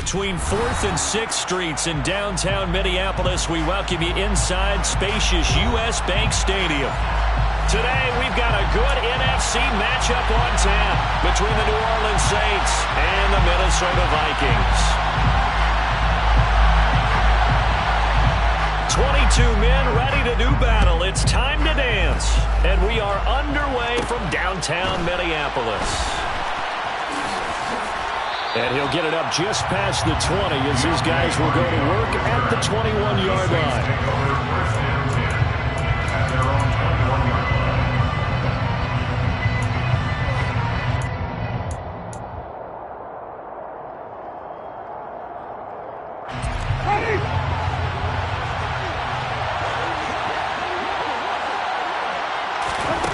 between 4th and 6th Streets in downtown Minneapolis. We welcome you inside spacious U.S. Bank Stadium. Today, we've got a good NFC matchup on tap between the New Orleans Saints and the Minnesota Vikings. 22 men ready to do battle. It's time to dance. And we are underway from downtown Minneapolis. And he'll get it up just past the 20 as these guys will go to work at the 21-yard line.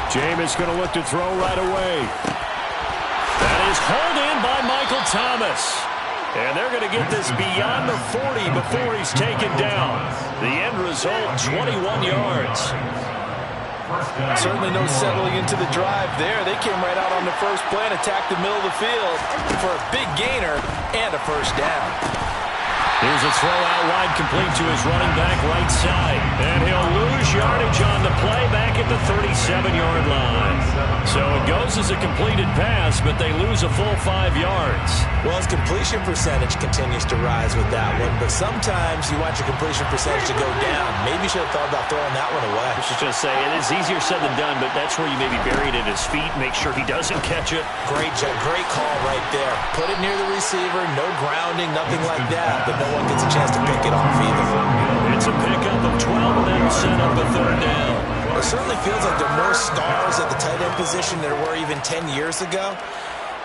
Jameis going to look to throw right away. That is hauled in by Michael Thomas. And they're going to get this beyond the 40 before he's taken down. The end result, 21 yards. Certainly no settling into the drive there. They came right out on the first play and attacked the middle of the field for a big gainer and a first down. Here's a throw out wide, complete to his running back right side. And he'll lose yardage on the play back at the 37-yard line. So it goes as a completed pass, but they lose a full 5 yards. Well, his completion percentage continues to rise with that one, but sometimes you want your completion percentage to go down. Maybe you should have thought about throwing that one away. I was just say, it is easier said than done, but that's where you maybe bury it at his feet, make sure he doesn't catch it. Great call right there. Put it near the receiver, no grounding, nothing like that, but no one gets a chance to pick it off either. It's a pickup of 12, and that'll set up a third down. It certainly feels like there are more stars at the tight end position than there were even 10 years ago.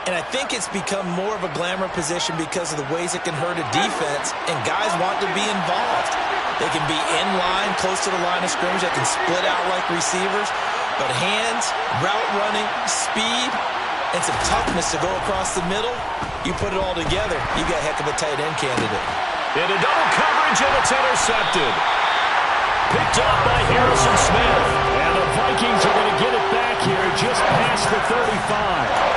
And I think it's become more of a glamour position because of the ways it can hurt a defense, and guys want to be involved. They can be in line, close to the line of scrimmage. They can split out like receivers. But hands, route running, speed, and some toughness to go across the middle, you put it all together, you got a heck of a tight end candidate. Into double coverage, and it's intercepted. Picked up by Harrison Smith. And the Vikings are going to get it back here just past the 35.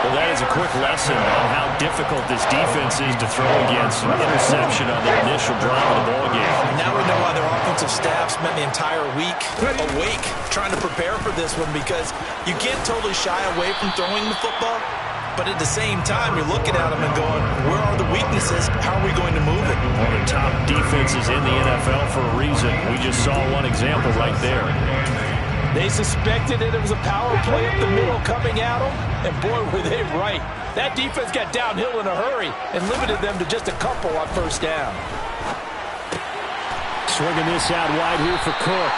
Well, that is a quick lesson on how difficult this defense is to throw against. An interception on their initial drive of the ballgame. Now we know why their offensive staff spent the entire week awake trying to prepare for this one, because you can't totally shy away from throwing the football. But at the same time, you're looking at them and going, where are the weaknesses? How are we going to move it? One of the top defenses in the NFL for a reason. We just saw one example right there. They suspected it was a power play up the middle coming at them, and boy, were they right. That defense got downhill in a hurry and limited them to just a couple on first down. Swinging this out wide here for Cook.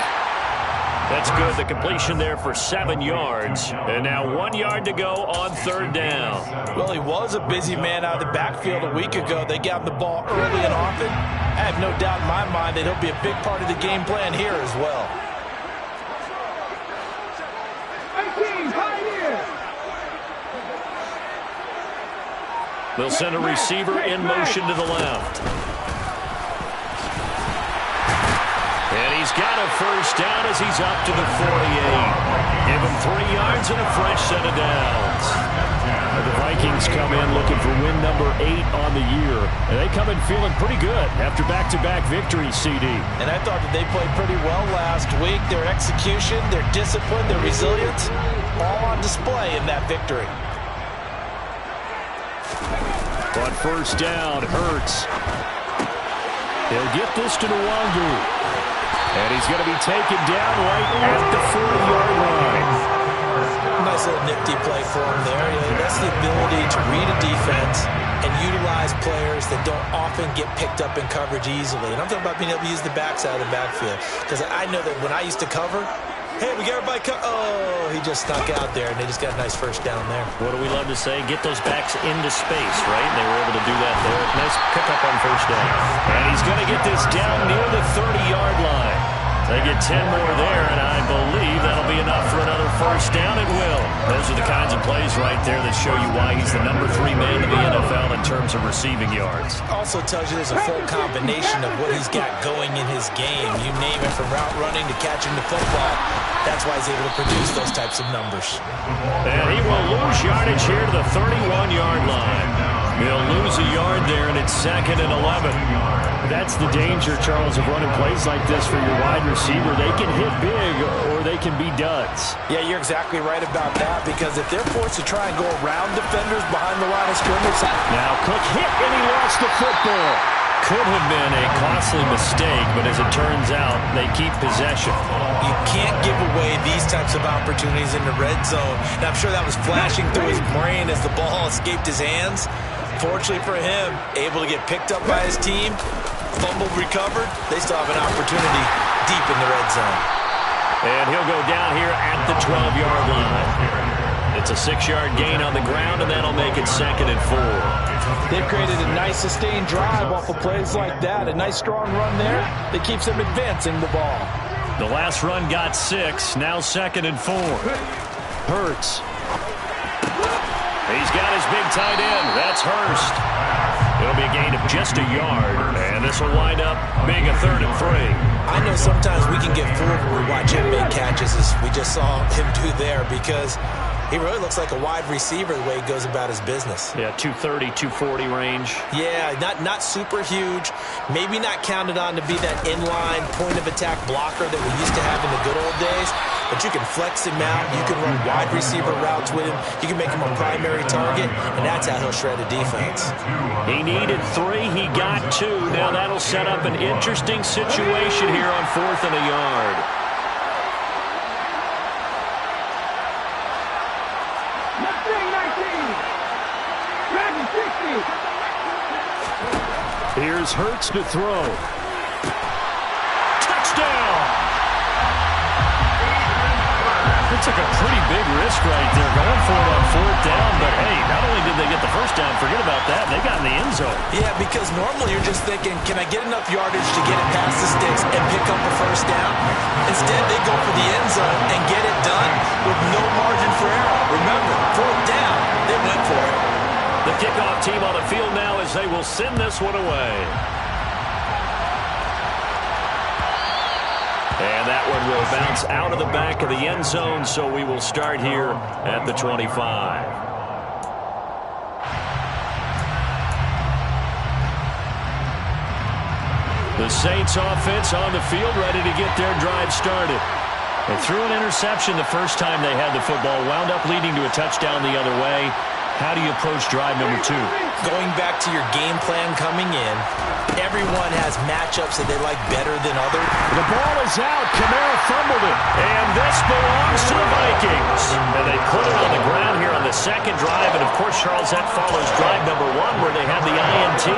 That's good. The completion there for 7 yards. And now 1 yard to go on third down. Well, he was a busy man out of the backfield a week ago. They got him the ball early and often. I have no doubt in my mind that he'll be a big part of the game plan here as well. They'll send a receiver in motion to the left. And he's got a first down as he's up to the 48. Give him 3 yards and a fresh set of downs. The Vikings come in looking for win number 8 on the year. And they come in feeling pretty good after back-to-back victories, CD. And I thought that they played pretty well last week. Their execution, their discipline, their resilience, all on display in that victory. On first down, Hurts. He'll get this to Nwangu. And he's going to be taken down right at the 40-yard line. Nice little nifty play for him there. That's the ability to read a defense and utilize players that don't often get picked up in coverage easily. And I'm talking about being able to use the backside of the backfield. Because I know that when I used to cover, hey, we got everybody oh, he just snuck out there, and they just got a nice first down there. What do we love to say? Get those backs into space, right? And they were able to do that there. Nice pickup on first down. And he's going to get this down near the 30-yard line. They get 10 more there, and I believe that'll be enough for another first down. It will. Those are the kinds of plays right there that show you why he's the number 3 man in the NFL in terms of receiving yards. Also tells you there's a full combination of what he's got going in his game. You name it, from route running to catching the football. That's why he's able to produce those types of numbers. And he will lose yardage here to the 31-yard line. He'll lose a yard there, and it's 2nd and 11. That's the danger, Charles, of running plays like this for your wide receiver. They can hit big or they can be duds. Yeah, you're exactly right about that, because if they're forced to try and go around defenders behind the line of scrimmage. Now Cook hit, and he lost the football. Could have been a costly mistake, but as it turns out, they keep possession. You can't give away these types of opportunities in the red zone. And I'm sure that was flashing through his brain as the ball escaped his hands. Fortunately for him, able to get picked up by his team, fumbled, recovered. They still have an opportunity deep in the red zone. And he'll go down here at the 12-yard line. It's a 6-yard gain on the ground, and that'll make it 2nd and 4. They've created a nice sustained drive off of plays like that. A nice strong run there that keeps them advancing the ball. The last run got 6. Now 2nd and 4. Hurts. He's got his big tight end. That's Hurst. It'll be a gain of just a yard, and this will wind up being a 3rd and 3. I know sometimes we can get fooled when we watch him make catches, as we just saw him do there, because he really looks like a wide receiver the way he goes about his business. Yeah, 230, 240 range. Yeah, not super huge. Maybe not counted on to be that inline point-of-attack blocker that we used to have in the good old days. But you can flex him out. You can run wide receiver routes with him. You can make him a primary target, and that's how he'll shred a defense. He needed 3. He got 2. Now that'll set up an interesting situation here on 4th and a yard. Here's Hurts to throw. Touchdown! It's like a pretty big risk right there, going for it on 4th down. But, hey, not only did they get the first down, forget about that, they got in the end zone. Yeah, because normally you're just thinking, can I get enough yardage to get it past the sticks and pick up a first down? Instead, they go for the end zone and get it done with no margin for error. Remember, 4th down, they went for it. The kickoff team on the field now as they will send this one away. And that one will bounce out of the back of the end zone, so we will start here at the 25. The Saints offense on the field, ready to get their drive started. They threw an interception the first time they had the football, wound up leading to a touchdown the other way. How do you approach drive number 2? Going back to your game plan coming in, everyone has matchups that they like better than others. The ball is out. Kamara fumbled it. And this belongs to the Vikings. And they put it on the ground here on the 2nd drive. And, of course, Charles, that follows drive number 1 where they had the INT.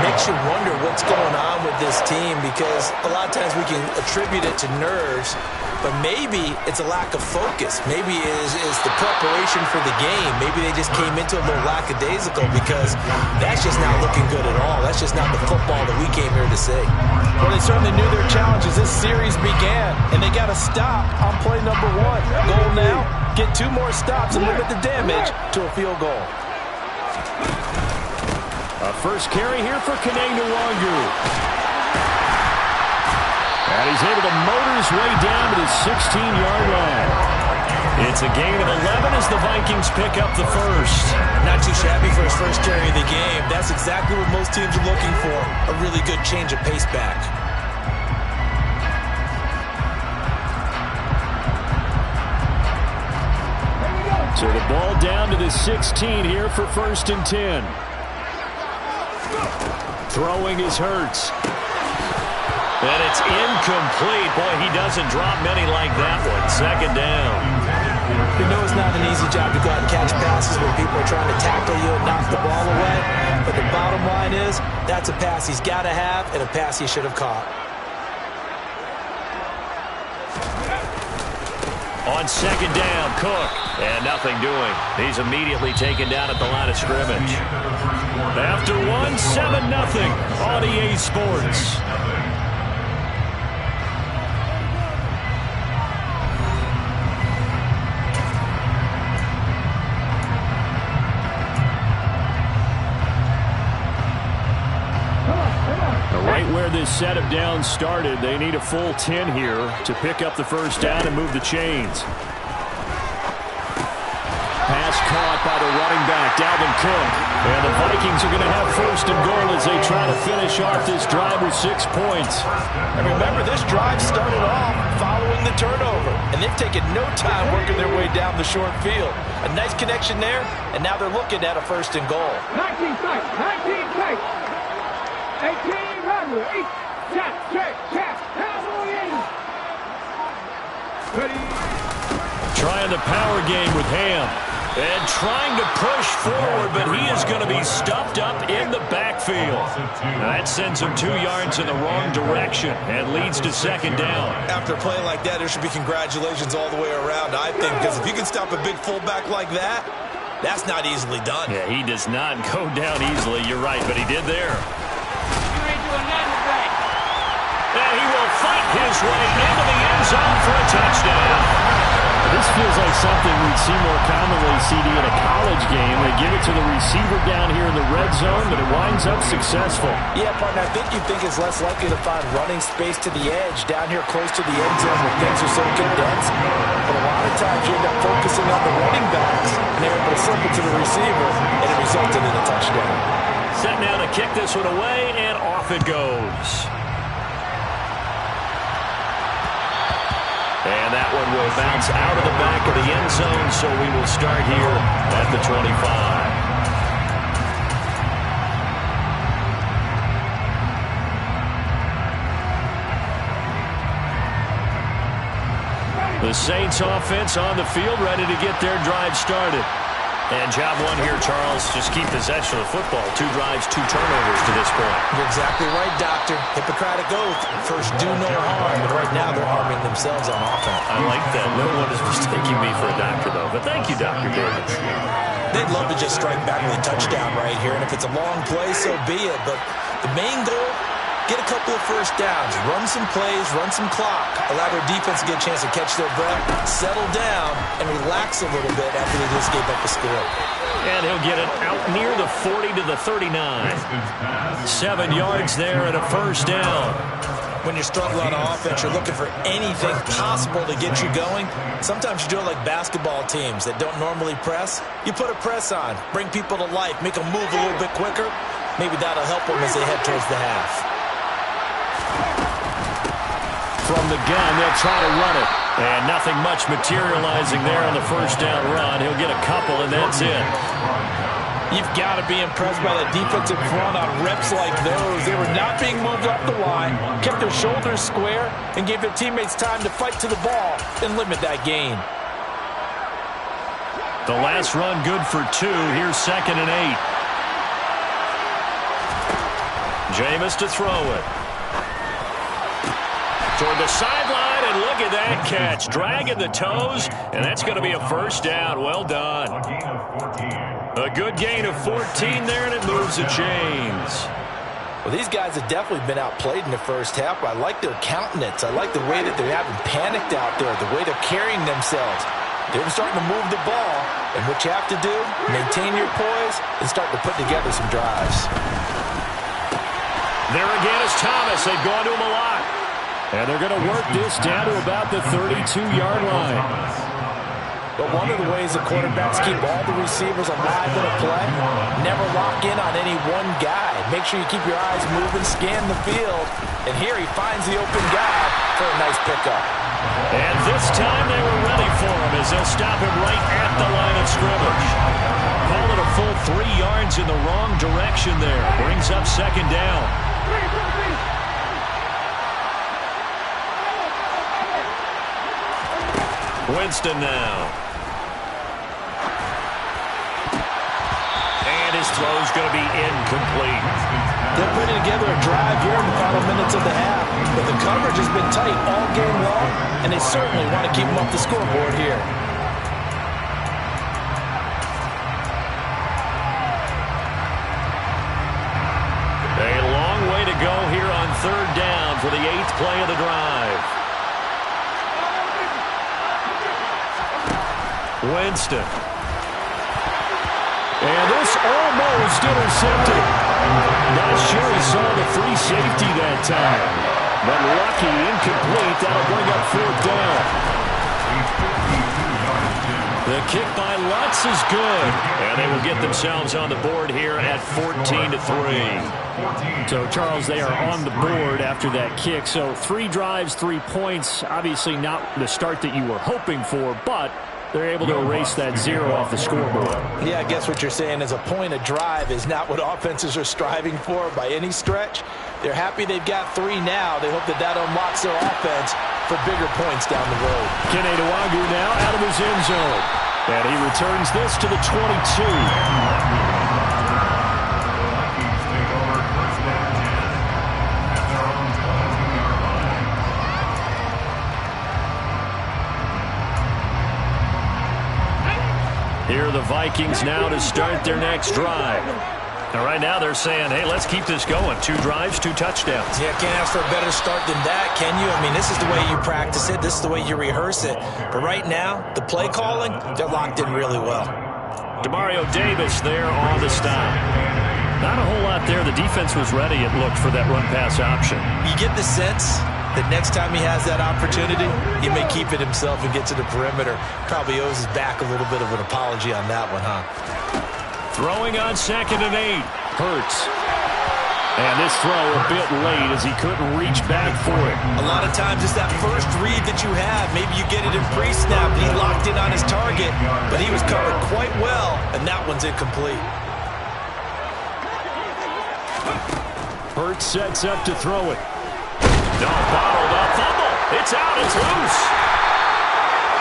Makes you wonder what's going on with this team, because a lot of times we can attribute it to nerves, but maybe it's a lack of focus. Maybe it's the preparation for the game. Maybe they just came into a little lackadaisical, because that's just not looking good at all. That's just not the football that we came here to see. Well, they certainly knew their challenges. This series began, and they got to stop on play number 1. Goal now, get 2 more stops and limit the damage to a field goal. A first carry here for Kene Nwangu. And he's able to motor his way down to the 16-yard line. It's a gain of 11 as the Vikings pick up the first. Not too shabby for his first carry of the game. That's exactly what most teams are looking for, a really good change of pace back. So the ball down to the 16 here for 1st and 10. Throwing is Hurts. And it's incomplete. Boy, he doesn't drop many like that one. 2nd down. You know it's not an easy job to go out and catch passes when people are trying to tackle you and knock the ball away. But the bottom line is, that's a pass he's got to have and a pass he should have caught. On 2nd down, Cook. And nothing doing. He's immediately taken down at the line of scrimmage. After 1, 7-0 on EA Sports. Right where this set of downs started, they need a full 10 here to pick up the first down and move the chains. Pass caught by the running back, Dalvin Cook. And the Vikings are going to have first and goal as they try to finish off this drive with 6 points. And remember, this drive started off following the turnover, and they've taken no time working their way down the short field. A nice connection there, and now they're looking at a first and goal. 19 seconds, 19 seconds. 18 runs, 8, check, cowboy in. Trying the power game with Ham. And trying to push forward, but he is going to be stuffed up in the backfield. That sends him 2 yards in the wrong direction and leads to second down. After a play like that, there should be congratulations all the way around, I think, because if you can stop a big fullback like that, that's not easily done. Yeah, he does not go down easily. You're right, but he did there. And he will fight his way into the end zone for a touchdown. This feels like something we'd see more commonly, CD, in a college game. They give it to the receiver down here in the red zone, but it winds up successful. Yeah, partner, I think you think it's less likely to find running space to the edge down here close to the end zone where things are so condensed. But a lot of times you end up focusing on the running backs, and they're able to slip it to the receiver, and it resulted in a touchdown. Set now to kick this one away, and off it goes. And that one will bounce out of the back of the end zone, so we will start here at the 25. The Saints offense on the field, ready to get their drive started. And job one here, Charles, just keep possession of the football. 2 drives, 2 turnovers to this point. You're exactly right, Doctor. Hippocratic oath. First, do no harm. But right now, they're harming themselves on offense. I like that. No one is mistaking me for a doctor, though. But thank you, Dr. Davis. They'd love to just strike back with a touchdown right here. And if it's a long play, so be it. But the main goal, get a couple of first downs, run some plays, run some clock, allow their defense to get a chance to catch their breath, settle down, and relax a little bit after they just gave up a score. And he'll get it out near the 40 to the 39. 7 yards there and a first down. When you're struggling on offense, you're looking for anything possible to get you going. Sometimes you do it like basketball teams that don't normally press. You put a press on, bring people to life, make them move a little bit quicker. Maybe that'll help them as they head towards the half. From the gun, they'll try to run it. And nothing much materializing there on the first down run. He'll get a couple, and that's it. You've got to be impressed by the defensive front on reps like those. They were not being moved up the line, kept their shoulders square, and gave their teammates time to fight to the ball and limit that gain. The last run good for 2. Here's 2nd and 8. Jameis to throw it. Toward the sideline, and look at that catch. Dragging the toes, and that's going to be a first down. Well done. A good gain of 14 there, and it moves the chains. Well, these guys have definitely been outplayed in the first half. I like their countenance. I like the way that they're having panicked out there, the way they're carrying themselves. They're starting to move the ball, and what you have to do, maintain your poise and start to put together some drives. There again is Thomas. They've gone to him a lot. And they're going to work this down to about the 32-yard line. But one of the ways the quarterbacks keep all the receivers alive in a play, never lock in on any one guy. Make sure you keep your eyes moving, scan the field. And here he finds the open guy for a nice pickup. And this time they were ready for him as they'll stop him right at the line of scrimmage. Call it a full 3 yards in the wrong direction there. Brings up second down. Winston now. And his throw's going to be incomplete. They're putting together a drive here in the final minutes of the half, but the coverage has been tight all game long, and they certainly want to keep them off the scoreboard here. A long way to go here on third down for the 8th play of the drive. Winston. And this almost intercepted. Not sure he saw the free safety that time. But lucky, incomplete. That'll bring up 4th down. The kick by Lutz is good. And they will get themselves on the board here at 14-3. So, Charles, they are on the board after that kick. So 3 drives, 3 points. Obviously not the start that you were hoping for, but they're able to erase that 0 off the scoreboard. Yeah, I guess what you're saying is a point of drive is not what offenses are striving for by any stretch. They're happy they've got 3 now. They hope that that unlocks their offense for bigger points down the road. Kene Nwangwu now out of his end zone. And he returns this to the 22. Here are the Vikings now to start their next drive. And right now they're saying, hey, let's keep this going. 2 drives, 2 touchdowns. Yeah, can't ask for a better start than that, can you? I mean, this is the way you practice it. This is the way you rehearse it. But right now, the play calling, they're locked in really well. Demario Davis there on the stop. Not a whole lot there. The defense was ready, it looked, for that run-pass option. You get the sense that next time he has that opportunity, he may keep it himself and get to the perimeter. Probably owes his back a little bit of an apology on that one, huh? Throwing on 2nd and 8. Hurts. And this throw a bit late as he couldn't reach back for it. A lot of times it's that first read that you have. Maybe you get it in pre-snap. He locked in on his target, but he was covered quite well, and that one's incomplete. Hurts sets up to throw it. No, bottled up. Fumble. It's out. It's loose.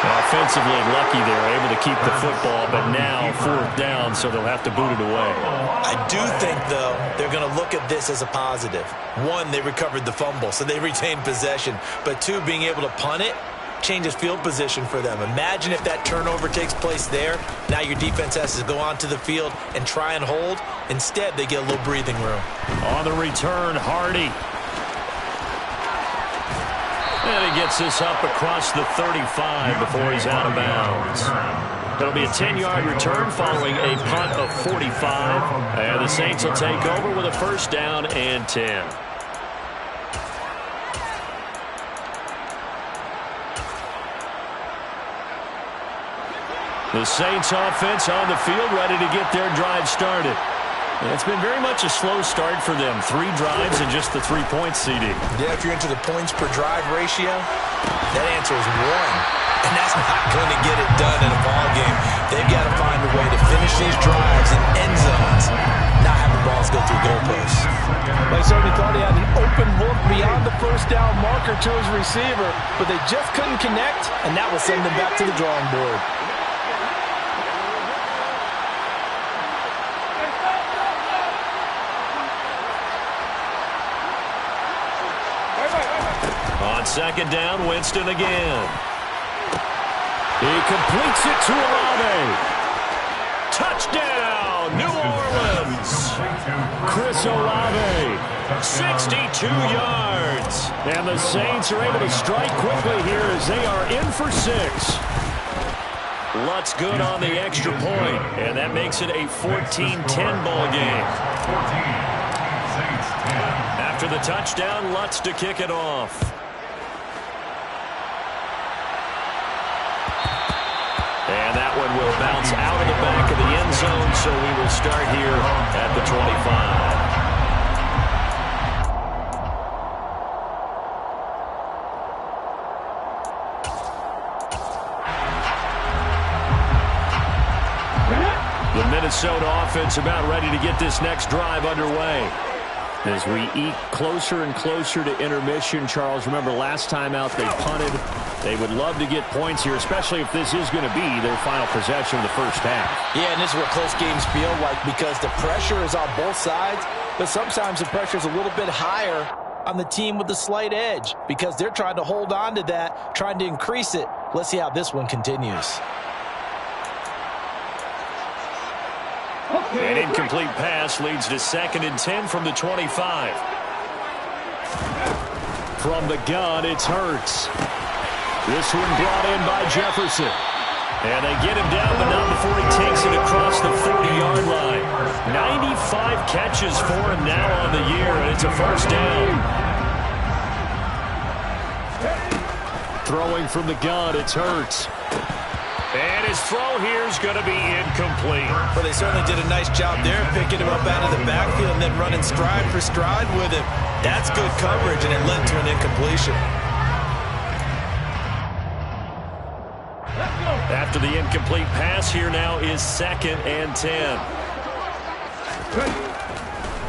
Offensively lucky they're able to keep the football, but now 4th down, so they'll have to boot it away. I do think, though, they're going to look at this as a positive. 1, they recovered the fumble, so they retained possession. But 2, being able to punt it changes field position for them. Imagine if that turnover takes place there. Now your defense has to go onto the field and try and hold. Instead, they get a little breathing room. On the return, Hardy. And he gets this up across the 35 before he's out of bounds. It'll be a 10-yard return following a punt of 45. And the Saints will take over with a 1st down and 10. The Saints offense on the field, ready to get their drive started. And it's been very much a slow start for them. 3 drives and just the 3 points, CD. Yeah, if you're into the points per drive ratio, that answer is 1. And that's not going to get it done in a ball game. They've got to find a way to finish these drives in end zones, not have the balls go through goalposts. They certainly thought he had an open look beyond the 1st down marker to his receiver, but they just couldn't connect, and that will send them back to the drawing board. On 2nd down, Winston again. He completes it to Olave. Touchdown, New Orleans. Chris Olave. 62 yards. And the Saints are able to strike quickly here as they are in for 6. Lutz good on the extra point, and that makes it a 14-10 ball game. After the touchdown, Lutz to kick it off. And that one will bounce out of the back of the end zone, so we will start here at the 25. The Minnesota offense about ready to get this next drive underway. As we eat closer and closer to intermission, Charles, remember last time out they punted. They would love to get points here, especially if this is going to be their final possession of the 1st half. Yeah, and this is what close games feel like because the pressure is on both sides, but sometimes the pressure is a little bit higher on the team with the slight edge because they're trying to hold on to that, trying to increase it. Let's see how this one continues. An incomplete pass leads to 2nd and 10 from the 25. From the gun, it's Hurts. This one brought in by Jefferson. And they get him down, but not before he takes it across the 40-yard line. 95 catches for him now on the year, and it's a 1st down. Throwing from the gun, it's Hurts. And his throw here is going to be incomplete. Well, they certainly did a nice job there, picking him up out of the backfield and then running stride for stride with him. That's good coverage, and it led to an incompletion. After the incomplete pass, here now is 2nd and 10.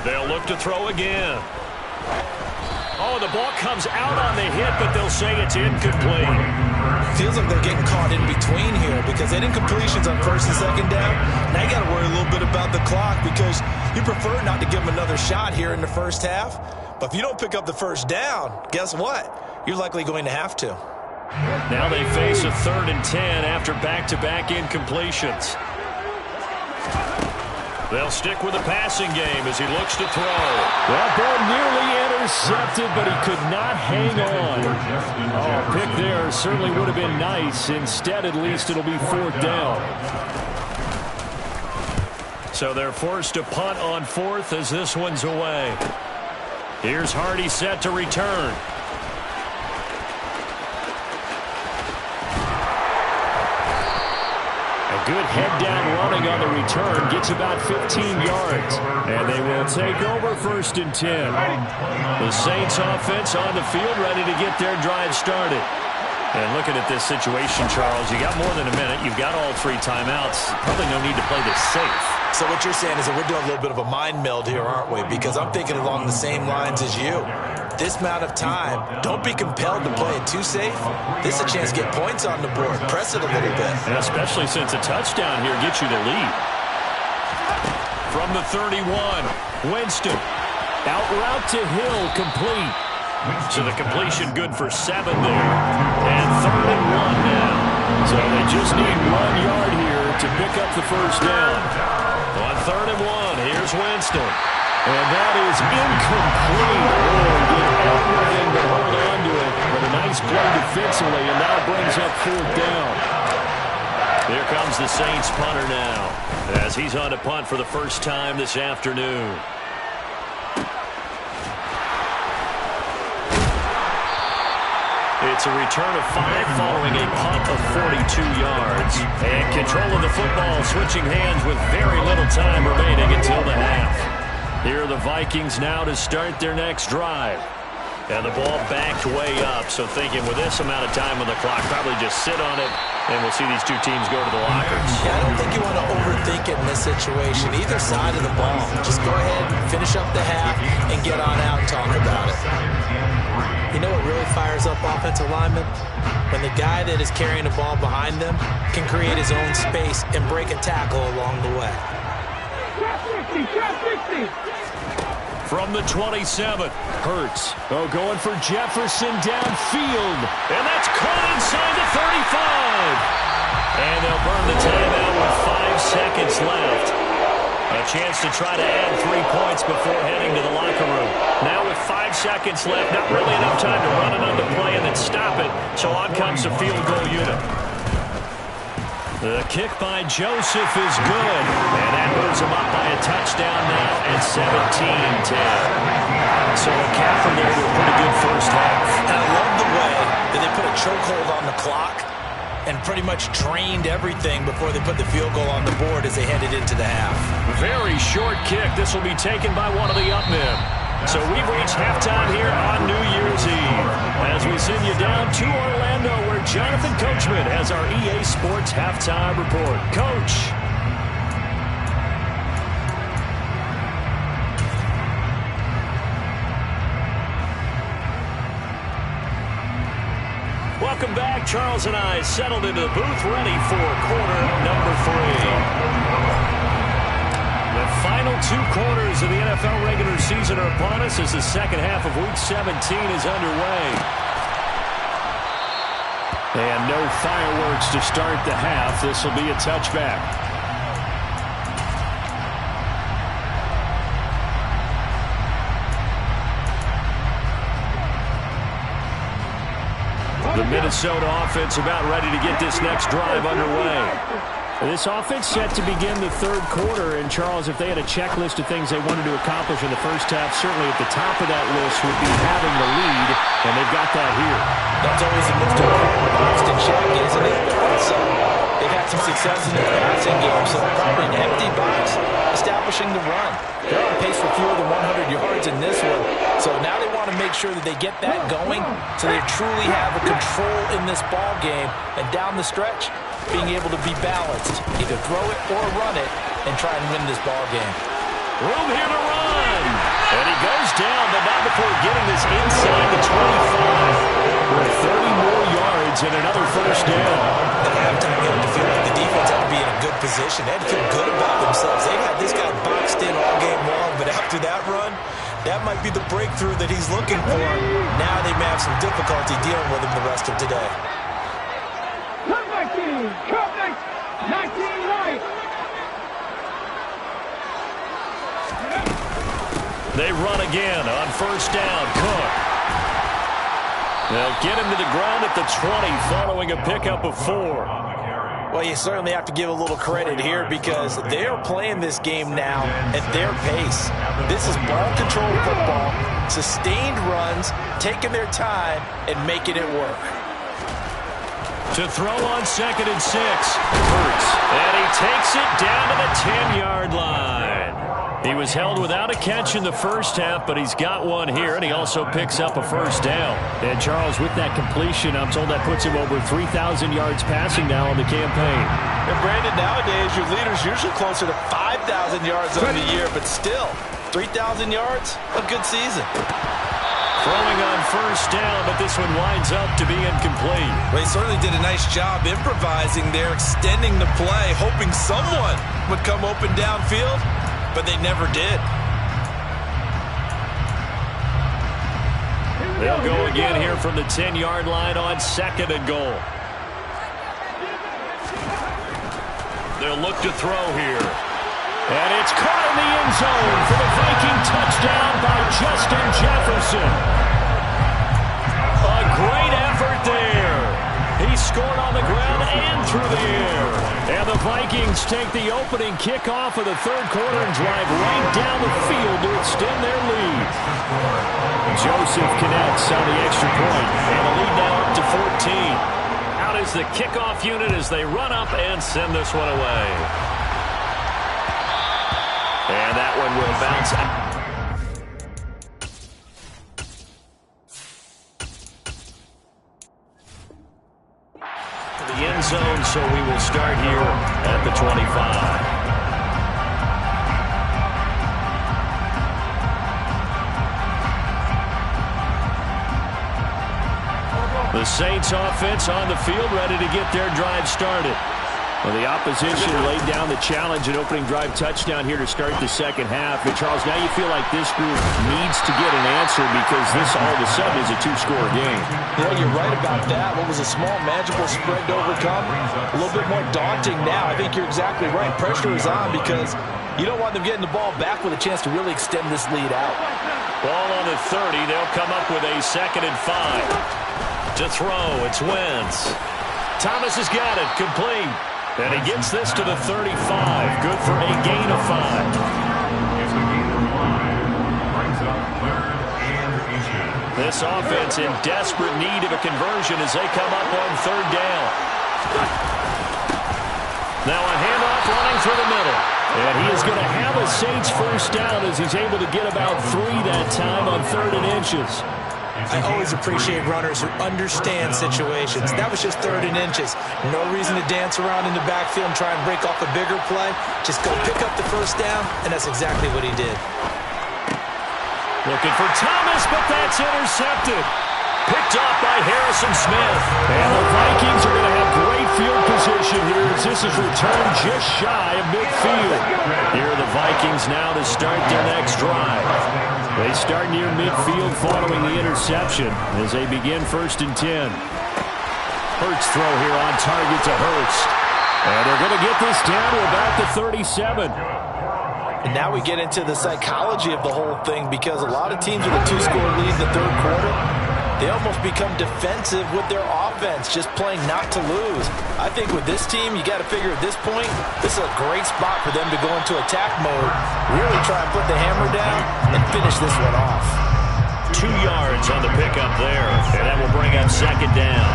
They'll look to throw again. Oh, the ball comes out on the hit, but they'll say it's incomplete. Feels like they're getting caught in between here because they had incompletions on 1st and 2nd down. Now you got to worry a little bit about the clock because you prefer not to give them another shot here in the first half. But if you don't pick up the 1st down, guess what? You're likely going to have to. Now they face a 3rd and 10 after back-to-back incompletions. They'll stick with the passing game as he looks to throw. That ball nearly intercepted, but he could not hang on. Oh, pick there certainly would have been nice. Instead, at least it'll be 4th down. So they're forced to punt on 4th as this one's away. Here's Hardy set to return. Good head-down running on the return. Gets about 15 yards. And they will take over 1st and 10. The Saints offense on the field ready to get their drive started. And looking at this situation, Charles, you got more than a minute. You've got all 3 timeouts. Probably no need to play this safe. So what you're saying is that we're doing a little bit of a mind meld here, aren't we? Because I'm thinking along the same lines as you. This amount of time, don't be compelled to play it too safe. This is a chance to get points on the board. Press it a little bit. And especially since a touchdown here gets you the lead. From the 31, Winston. Out route to Hill, complete. So the completion good for 7 there. And 3rd and 1 now. So they just need 1 yard here to pick up the 1st down. On 3rd and 1, here's Winston. And that is incomplete. Oh, did everything to hold on to it. But a nice play defensively, and now brings up 4th down. Here comes the Saints punter now, as he's on to punt for the first time this afternoon. It's a return of 5 following a punt of 42 yards. And control of the football switching hands with very little time remaining until the half. Here are the Vikings now to start their next drive. And the ball backed way up, so thinking with this amount of time on the clock, probably just sit on it, and we'll see these 2 teams go to the lockers. Yeah, I don't think you want to overthink it in this situation. Either side of the ball. Just go ahead, finish up the half, and get on out and talk about it. You know what really fires up offensive linemen? When the guy that is carrying the ball behind them can create his own space and break a tackle along the way. From the 27, Hurts. Oh, going for Jefferson downfield. And that's caught inside the 35. And they'll burn the timeout with 5 seconds left. A chance to try to add 3 points before heading to the locker room. Now with 5 seconds left, not really enough time to run another play and then stop it. So on comes the field goal unit. The kick by Joseph is good. And that moves him up by a touchdown now at 17-10. So a cap from there to a pretty good first half. And I love the way that they put a chokehold on the clock and pretty much drained everything before they put the field goal on the board as they headed into the half. Very short kick. This will be taken by one of the up men. So we've reached halftime here on New Year's Eve as we send you down to Orlando where Jonathan Coachman has our EA Sports Halftime Report. Coach. Welcome back. Charles and I settled into the booth ready for quarter number 3. The final 2 quarters of the NFL regular season are upon us as the second half of Week 17 is underway. And no fireworks to start the half. This will be a touchback. The Minnesota offense about ready to get this next drive underway. This offense set to begin the 3rd quarter, and Charles, if they had a checklist of things they wanted to accomplish in the first half, certainly at the top of that list would be having the lead, and they've got that here. That's always the most important, constant check, isn't it? So they've had had some success in the passing game, so probably an empty box, establishing the run. They're on pace for fewer than 100 yards in this one, so now they want to make sure that they get that going so they truly have a control in this ball game, and down the stretch, being able to be balanced, either throw it or run it, and try and win this ball game. Room here to run. And he goes down, but not before getting this inside the 25. For 30 more yards and another first down. At halftime, you have to feel like the defense had to be in a good position. They had to feel good about themselves. They had this guy boxed in all game long, but after that run, that might be the breakthrough that he's looking for. Now they may have some difficulty dealing with him the rest of today. Come 19, come 19 right. They run again on first down. Cook. They'll get him to the ground at the 20 following a pickup of 4. Well, you certainly have to give a little credit here because they are playing this game now at their pace. This is ball control football, sustained runs, taking their time, and making it work. To throw on 2nd and 6. Hurts. And he takes it down to the 10-yard line. He was held without a catch in the first half, but he's got one here, and he also picks up a first down. And, Charles, with that completion, I'm told that puts him over 3,000 yards passing now on the campaign. And, Brandon, nowadays your leader's usually closer to 5,000 yards on the year, but still, 3,000 yards, a good season. Throwing on first down, but this one winds up to be incomplete. Well, he certainly did a nice job improvising there, extending the play, hoping someone would come open downfield, but they never did. They'll go again here from the 10-yard line on 2nd and goal. They'll look to throw here. And it's caught in the end zone for the Viking touchdown by Justin Jefferson. A great effort there. He scored on the ground and through the air. And the Vikings take the opening kickoff of the third quarter and drive right down the field to extend their lead. Joseph connects on the extra point, and the lead now up to 14. Out is the kickoff unit as they run up and send this one away. And that one will bounce out. The end zone, so we will start here at the 25. The Saints offense on the field, ready to get their drive started. Well, the opposition laid down the challenge, an opening drive touchdown here to start the second half. But, Charles, now you feel like this group needs to get an answer because this all of a sudden is a two-score game. Yeah, you're right about that. What was a small, manageable spread to overcome, a little bit more daunting now. I think you're exactly right. Pressure is on because you don't want them getting the ball back with a chance to really extend this lead out. Ball on the 30. They'll come up with a 2nd and 5. To throw, it's Wentz. Thomas has got it, complete. And he gets this to the 35. Good for a gain of 5. This offense in desperate need of a conversion as they come up on 3rd down. Now a handoff running through the middle. And he is going to have a Saints first down as he's able to get about 3 that time on 3rd and inches. I always appreciate runners who understand situations. That was just 3rd and inches. No reason to dance around in the backfield and try and break off a bigger play. Just go pick up the first down, and that's exactly what he did. Looking for Thomas, but that's intercepted. Picked off by Harrison Smith. And the Vikings are going to have great field position here as this is returned just shy of midfield. Here are the Vikings now to start their next drive. They start near midfield following the interception as they begin 1st and 10. Hurts throw here on target to Hurts. And they're going to get this down to about the 37. And now we get into the psychology of the whole thing because a lot of teams with a 2-score lead in the 3rd quarter, they almost become defensive with their offense, just playing not to lose. I think with this team, you got to figure at this point, this is a great spot for them to go into attack mode, really try and put the hammer down and finish this one off. 2 yards on the pickup there, and that will bring up 2nd down.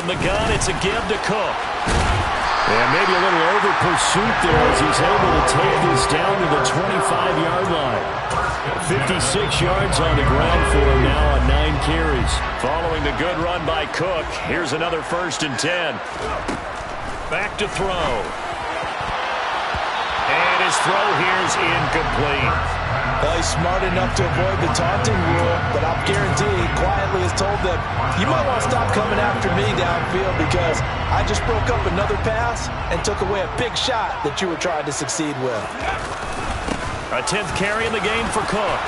From the gun, it's a give to Cook. And maybe a little over pursuit there as he's able to take this down to the 25-yard line. 56 yards on the ground for him now on 9 carries. Following the good run by Cook, here's another 1st and 10. Back to throw. And his throw here is incomplete. Well, he's smart enough to avoid the taunting rule, but I'll guarantee he quietly has told them, you might want to stop coming after me downfield because I just broke up another pass and took away a big shot that you were trying to succeed with. A 10th carry in the game for Cook.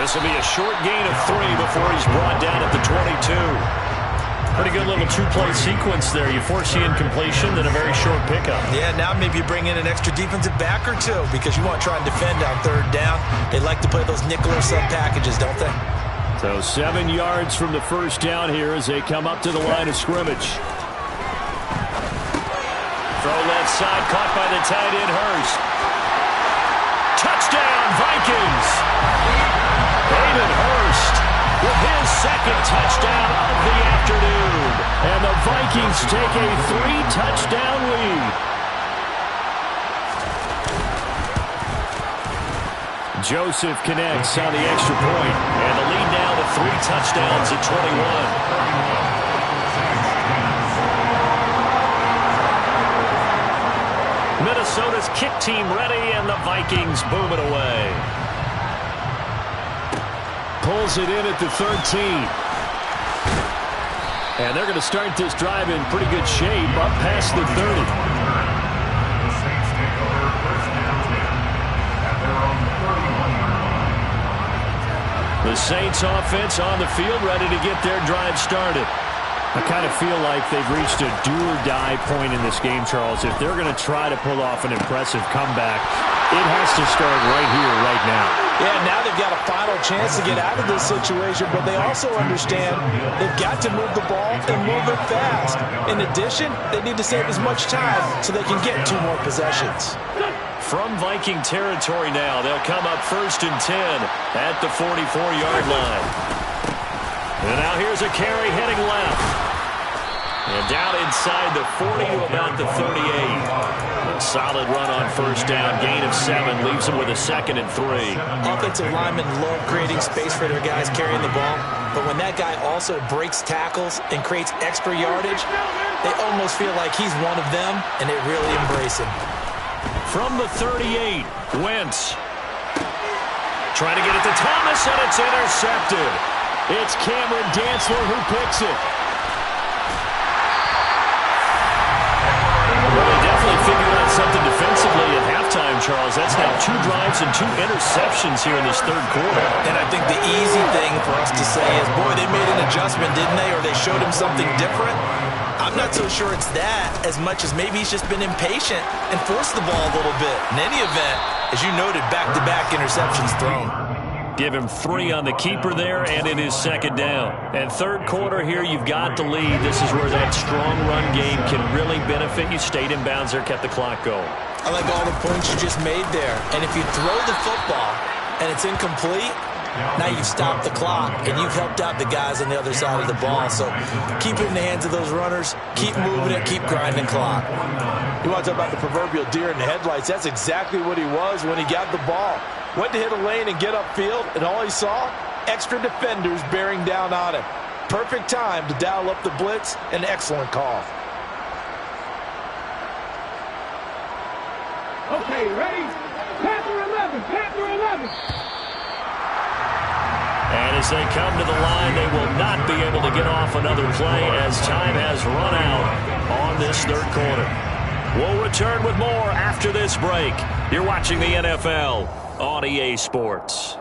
This will be a short gain of 3 before he's brought down at the 22. Pretty good little 2-play sequence there. You force the incompletion, then a very short pickup. Yeah, now maybe you bring in an extra defensive back or 2 because you want to try and defend on 3rd down. They like to play those nickel or sub packages, don't they? So 7 yards from the 1st down here as they come up to the line of scrimmage. Throw left side, caught by the tight end Hurst. Touchdown, Vikings! David Hurst with his 2nd touchdown of the afternoon. And the Vikings take a 3-touchdown lead. Joseph connects on the extra point. And the lead now to 3 touchdowns at 21. Minnesota's kick team ready, and the Vikings boom it away. Pulls it in at the 13. And they're going to start this drive in pretty good shape up past the 30. The Saints offense on the field ready to get their drive started. I kind of feel like they've reached a do-or-die point in this game, Charles. If they're going to try to pull off an impressive comeback, it has to start right here, right now. Yeah, now they've got a final chance to get out of this situation, but they also understand they've got to move the ball and move it fast. In addition, they need to save as much time so they can get 2 more possessions. From Viking territory now, they'll come up 1st and 10 at the 44-yard line. And now here's a carry heading left. And down inside the 40 to about the 38. A solid run on 1st down. Gain of 7 leaves them with a 2nd and 3. Offensive linemen love creating space for their guys carrying the ball. But when that guy also breaks tackles and creates extra yardage, they almost feel like he's one of them, and they really embrace him. From the 38, Wentz. Trying to get it to Thomas, and it's intercepted. It's Cameron Dantzler who picks it. Well, they definitely figured out something defensively at halftime, Charles. That's now 2 drives and 2 interceptions here in this 3rd quarter. And I think the easy thing for us to say is, boy, they made an adjustment, didn't they? Or they showed him something different. I'm not so sure it's that as much as maybe he's just been impatient and forced the ball a little bit. In any event, as you noted, back-to-back interceptions thrown. Give him 3 on the keeper there, and it is 2nd down. And 3rd quarter here, you've got the lead. This is where that strong run game can really benefit you. Stayed in bounds there, kept the clock going. I like all the points you just made there. And if you throw the football and it's incomplete, now you've stopped the clock, and you've helped out the guys on the other side of the ball. So keep it in the hands of those runners. Keep moving it. Keep grinding clock. You want to talk about the proverbial deer in the headlights. That's exactly what he was when he got the ball. Went to hit a lane and get upfield, and all he saw, extra defenders bearing down on him. Perfect time to dial up the blitz. An excellent call. Okay, ready? Panther 11, Panther 11. And as they come to the line, they will not be able to get off another play as time has run out on this 3rd quarter. We'll return with more after this break. You're watching the NFL on EA Sports.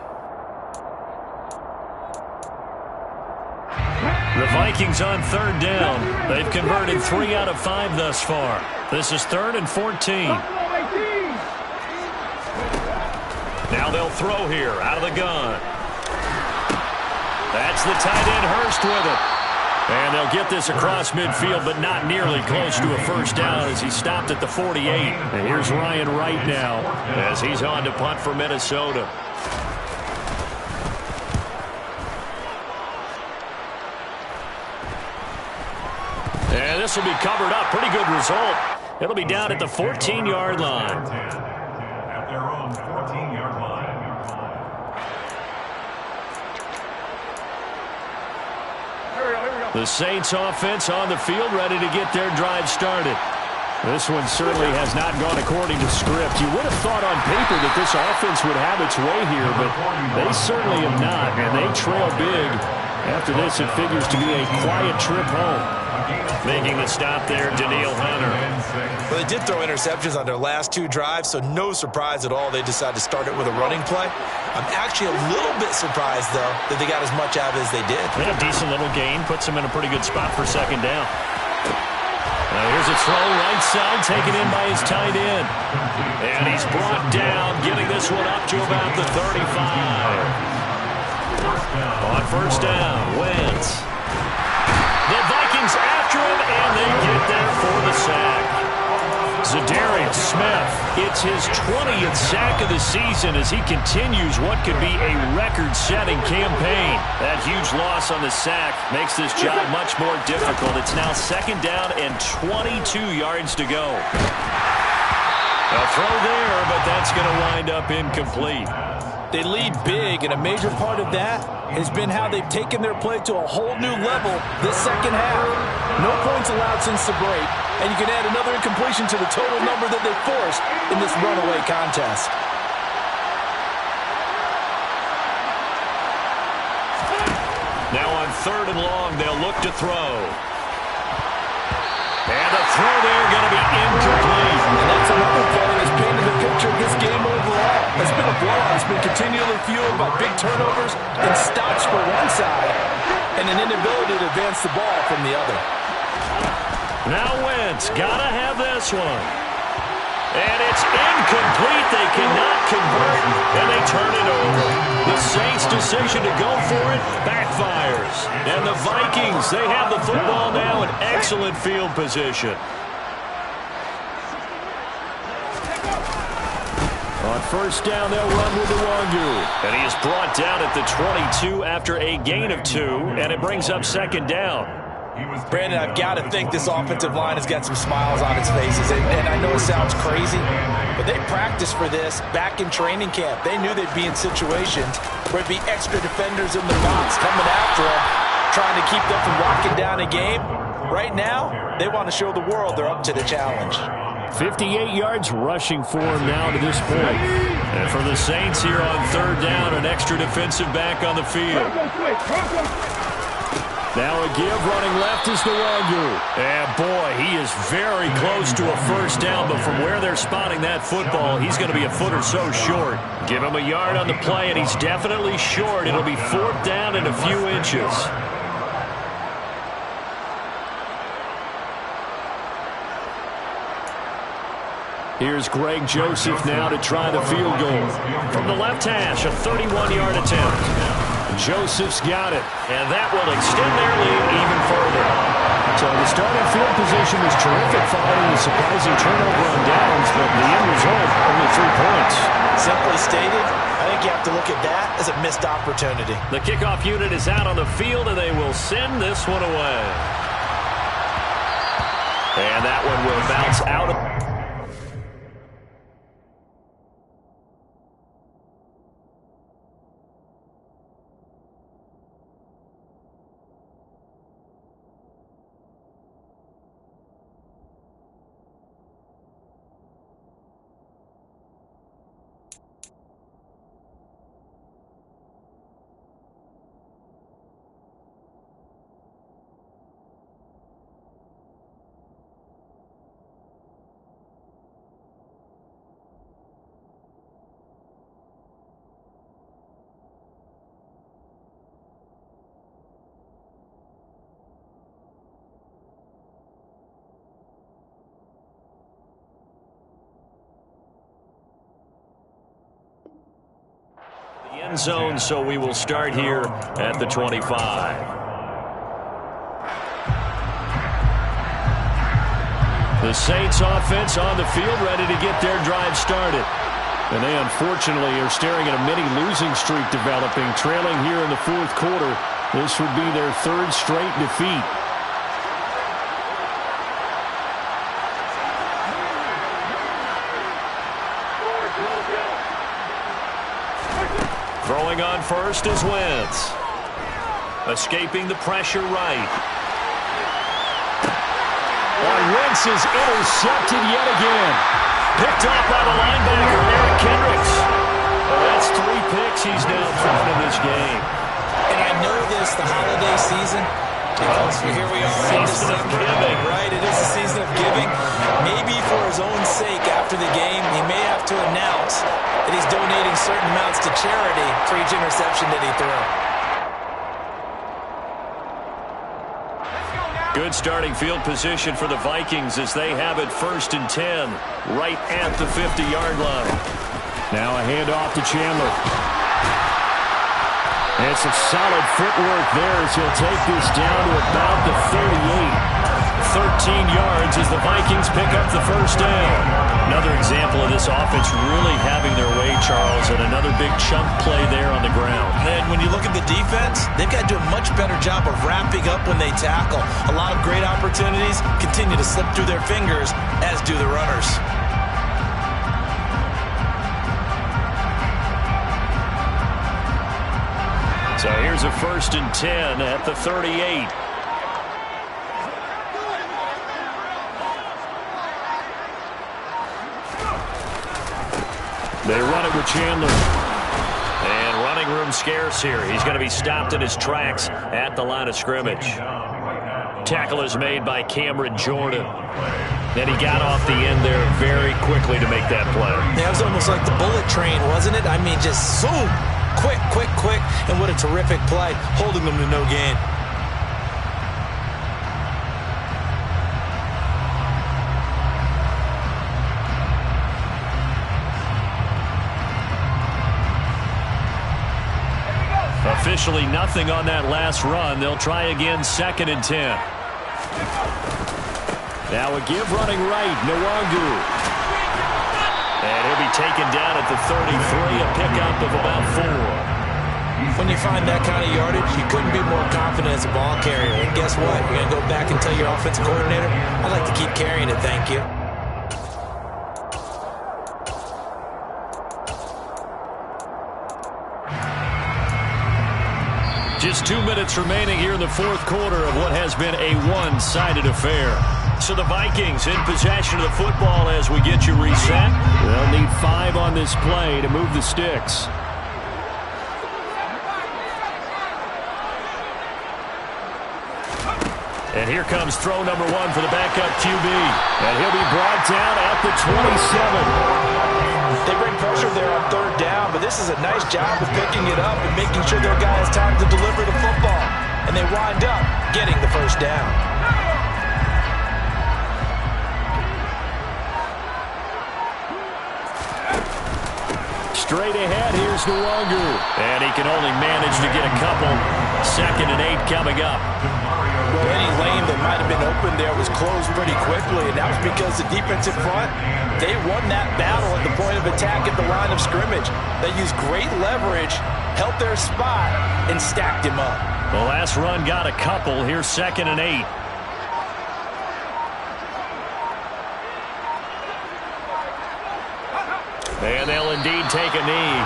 The Vikings on 3rd down. They've converted 3 out of 5 thus far. This is 3rd and 14. Now they'll throw here out of the gun. That's the tight end Hurst with it. And they'll get this across midfield, but not nearly close to a 1st down as he stopped at the 48. And here's Ryan Wright now as he's on to punt for Minnesota. And this will be covered up. Pretty good result. It'll be down at the 14-yard line. At their own 14-yard line. The Saints offense on the field, ready to get their drive started. This one certainly has not gone according to script. You would have thought on paper that this offense would have its way here, but they certainly have not, and they trail big. After this, it figures to be a quiet trip home. Making the stop there, Daniil Hunter. Well, they did throw interceptions on their last 2 drives, so no surprise at all they decided to start it with a running play. I'm actually a little bit surprised, though, that they got as much out of it as they did. Yeah, decent little gain. Puts them in a pretty good spot for second down. Now here's a throw right side, taken in by his tight end. And he's brought down, getting this one up to about the 35. On first down, Wentz. The Vikings after him, and they get there for the sack. Za'Darius Smith, it's his 20th sack of the season as he continues what could be a record-setting campaign. That huge loss on the sack makes this job much more difficult. It's now second down and 22 yards to go. A throw there, but that's going to wind up incomplete. They lead big, and a major part of that has been how they've taken their play to a whole new level this second half. No points allowed since the break, and you can add another incompletion to the total number that they forced in this runaway contest. Now on third and long, they'll look to throw. And the throw there going to be incomplete. And that's another play that's painted the picture of this game overall. It's been a blowout. It's been continually fueled by big turnovers and stops for one side and an inability to advance the ball from the other. Now Wentz, gotta have this one. And it's incomplete. They cannot convert, and they turn it over. The Saints' decision to go for it backfires. And the Vikings, they have the football now in excellent field position. On first down, they'll run with the Wangu. And he is brought down at the 22 after a gain of 2, and it brings up second down. Brandon, I've got to think this offensive line has got some smiles on its faces. And I know it sounds crazy, but they practiced for this back in training camp. They knew they'd be in situations where it'd be extra defenders in the box coming after them, trying to keep them from locking down a game. Right now, they want to show the world they're up to the challenge. 58 yards rushing for him now to this point. And for the Saints here on third down, an extra defensive back on the field. Now a give, running left is the Wangu. And boy, he is very close to a first down, but from where they're spotting that football, he's going to be a foot or so short. Give him a yard on the play, and he's definitely short. It'll be fourth down and a few inches. Here's Greg Joseph now to try the field goal. From the left hash, a 31-yard attempt. Joseph's got it. And that will extend their lead even further. So the starting field position was terrific following the surprising turnover on downs, but the end result, only 3 points. Simply stated, I think you have to look at that as a missed opportunity. The kickoff unit is out on the field, and they will send this one away. And that one will bounce out of... end zone, so we will start here at the 25. The Saints offense on the field, ready to get their drive started. And they unfortunately are staring at a mini losing streak developing, trailing here in the fourth quarter. This would be their third straight defeat. Throwing on first is Wentz. Escaping the pressure right. Wentz is intercepted yet again. Picked off by the linebacker, Eric Kendricks. Well, that's 3 picks he's now thrown in this game. And I know this, the holiday season, because here we are in December, right? It is the season of giving. Maybe for his own sake after the game, he may have to announce that he's donating certain amounts to charity for each interception that he threw. Good starting field position for the Vikings as they have it 1st and 10, right at the 50-yard line. Now a handoff to Chandler. And some solid footwork there as he'll take this down to about the 38. 13 yards as the Vikings pick up the 1st down. Another example of this offense really having their way, Charles, and another big chunk play there on the ground. And when you look at the defense, they've got to do a much better job of wrapping up when they tackle. A lot of great opportunities continue to slip through their fingers, as do the runners. So here's a 1st and 10 at the 38. They run it with Chandler. And running room scarce here. He's going to be stopped in his tracks at the line of scrimmage. Tackle is made by Cameron Jordan. And he got off the end there very quickly to make that play. Yeah, it was almost like the bullet train, wasn't it? I mean, just zoom. Quick, quick, quick. And what a terrific play, holding them to no gain. Officially nothing on that last run. They'll try again 2nd and 10. Now a give running right, Nwangu. And he'll be taken down at the 33, a pickup of about 4. When you find that kind of yardage, you couldn't be more confident as a ball carrier. And guess what? You're going to go back and tell your offensive coordinator, I'd like to keep carrying it, thank you. Just 2 minutes remaining here in the 4th quarter of what has been a one-sided affair. So the Vikings in possession of the football as we get you reset. They'll need 5 on this play to move the sticks. And here comes throw number 1 for the backup QB. And he'll be brought down at the 27. They bring pressure there on 3rd down, but this is a nice job of picking it up and making sure their guy has time to deliver the football. And they wind up getting the 1st down. Straight ahead, here's Nwangu. And he can only manage to get a couple. 2nd and 8 coming up. Well, any lane that might have been open there was closed pretty quickly, and that was because the defensive front, they won that battle at the point of attack at the line of scrimmage. They used great leverage, held their spot, and stacked him up. The last run got a couple. Here's 2nd and 8. And they'll indeed take a knee.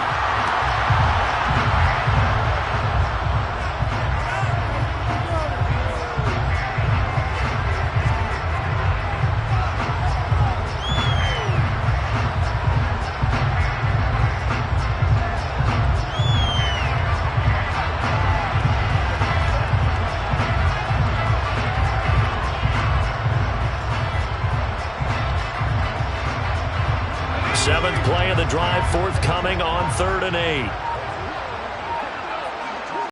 Seventh play of the drive forthcoming on 3rd and 8.